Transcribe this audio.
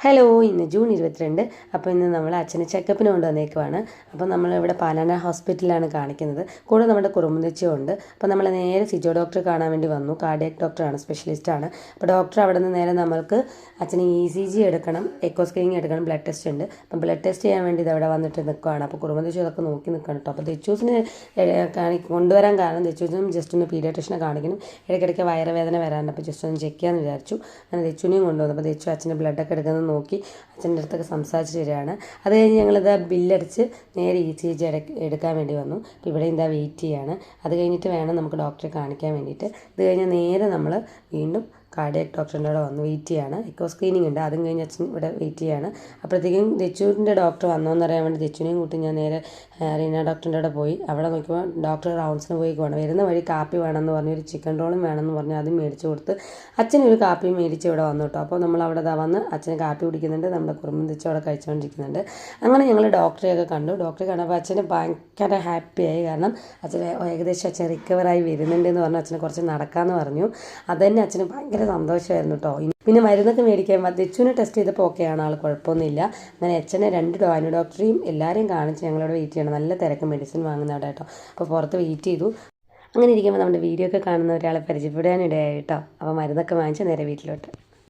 Hello, ഇന്ന് June 22. അപ്പോൾ ഇന്ന് നമ്മൾ അച്ഛനെ ചെക്കപ്പിന് കൊണ്ടുവന്നേക്കുവാണ്. അപ്പോൾ നമ്മളിവിടെ പാലാന ഹോസ്പിറ്റലിലാണ് കാണിക്കുന്നത്. കൂടെ നമ്മുടെ കുറുമ്പുതച്ചിയും ഉണ്ട്. അപ്പോൾ നമ്മൾ നേരെ സിജോ ഡോക്ടറെ കാണാൻ വേണ്ടി വന്നു. കാർഡിയാക് ഡോക്ടറാണ്, സ്പെഷ്യലിസ്റ്റാണ്. അപ്പോൾ ഡോക്ടർ അവിടെ നിന്ന് നേരെ നമ്മൾക്ക് അച്ഛന് ECG എടുക്കണം, എക്കോ സ്ക്രീനിങ് എടുക്കണം, ബ്ലഡ് ടെസ്റ്റ് ഉണ്ട്. അപ്പോൾ ബ്ലഡ് ടെസ്റ്റ് ചെയ്യാൻ വേണ്ടി ഇതവിടെ വന്നിട്ട് നിൽക്കുകയാണ്. അപ്പോൾ കുറുമ്പുതച്ചി അതൊക്കെ നോക്കി നിൽക്കണം കേട്ടോ. അപ്പോൾ ദച്ചൂസിന് കൊണ്ടുവരാൻ കാരണം ദച്ചൂസിനും ജസ്റ്റ് ഒന്ന് പീഡിയാട്രിഷനെ കാണിക്കണം. ഇടയ്ക്കിടയ്ക്ക് വയറുവേദന വരാറുണ്ട്. അപ്പോൾ ജസ്റ്റ് ഒന്ന് ചെക്ക് ചെയ്യാമെന്ന് വിചാരിച്ചു. അങ്ങനെ ദച്ചുവിനെയും കൊണ്ടുവന്നു. അപ്പോൾ ദച്ചു അച്ഛൻ്റെ ബ്ലഡൊക്കെ എടുക്കുന്നത് നോക്കി അച്ഛൻ്റെ അടുത്തൊക്കെ സംസാരിച്ച് വരികയാണ്. അത് കഴിഞ്ഞ് ഞങ്ങളിത് ബില്ലടിച്ച് നേരെ ECG എടുക്കാൻ വേണ്ടി വന്നു. അപ്പോൾ ഇവിടെ എന്താ വെയിറ്റ് ചെയ്യാണ്. അത് കഴിഞ്ഞിട്ട് വേണം നമുക്ക് ഡോക്ടറെ കാണിക്കാൻ വേണ്ടിയിട്ട്. ഇത് കഴിഞ്ഞാൽ നേരെ നമ്മൾ വീണ്ടും കാർഡിയാക് ഡോക്ടറിൻ്റെ അവിടെ വന്ന് വെയിറ്റ് ചെയ്യാണ്. എക്കോ സ്ക്രീനിങ് ഉണ്ട്, അതും കഴിഞ്ഞ് അച്ഛൻ ഇവിടെ വെയിറ്റ് ചെയ്യാണ്. അപ്പോഴത്തേക്കും ദച്ചുവിൻ്റെ ഡോക്ടർ വന്നോന്ന് അറിയാൻ വേണ്ടി ദച്ചുവിനെയും കൂട്ടി ഞാൻ നേരെ റീന ഡോക്ടറിൻ്റെ അവിടെ പോയി. അവിടെ നോക്കിയപ്പോൾ ഡോക്ടർ റൗണ്ട്സിന് പോയി പോകണം. വരുന്ന വഴി കാപ്പി വേണമെന്ന് പറഞ്ഞ് ഒരു ചിക്കൻ റോളും വേണമെന്ന് പറഞ്ഞ് അതും മേടിച്ച് കൊടുത്ത് അച്ഛനൊരു കാപ്പി മേടിച്ച് ഇവിടെ വന്നു കേട്ടോ. അപ്പോൾ നമ്മൾ അവിടെ വന്ന് അച്ഛന് കാപ്പി കുടിക്കുന്നുണ്ട്, നമ്മുടെ കുറുമ്പും ദച്ചു അവിടെ കഴിച്ചുകൊണ്ടിരിക്കുന്നുണ്ട്. അങ്ങനെ ഞങ്ങൾ ഡോക്ടറെയൊക്കെ കണ്ടു. ഡോക്ടറെ കണ്ടപ്പോൾ അച്ഛന് ഭയങ്കര ഹാപ്പിയായി. കാരണം അച്ഛൻ ഏകദേശം അച്ഛൻ റിക്കവറായി വരുന്നുണ്ട് എന്ന് പറഞ്ഞു. അച്ഛന് കുറച്ച് നടക്കാമെന്ന് പറഞ്ഞു. അത് തന്നെ അച്ഛന് ഭയങ്കര സന്തോഷമായിരുന്നു കേട്ടോ. പിന്നെ മരുന്നൊക്കെ മേടിക്കാൻ ദച്ചുവിനെ ടെസ്റ്റ് ചെയ്തപ്പോൾ ഓക്കെയാണ്, ആൾ കുഴപ്പമൊന്നുമില്ല. അങ്ങനെ അച്ഛനെ 2 അനു ഡോക്ടറെയും എല്ലാവരെയും കാണിച്ച് ഞങ്ങളവിടെ വെയിറ്റ് ചെയ്യണം. നല്ല തിരക്ക് മെഡിസിൻ വാങ്ങുന്ന അവിടെ കേട്ടോ. അപ്പോൾ പുറത്ത് വെയിറ്റ് ചെയ്തു. അങ്ങനെ ഇരിക്കുമ്പോൾ നമ്മുടെ വീഡിയോ ഒക്കെ കാണുന്ന ഒരാളെ പരിചയപ്പെടാനിടയായി കേട്ടോ. അപ്പോൾ മരുന്നൊക്കെ വാങ്ങിച്ച് നേരെ വീട്ടിലോട്ട്.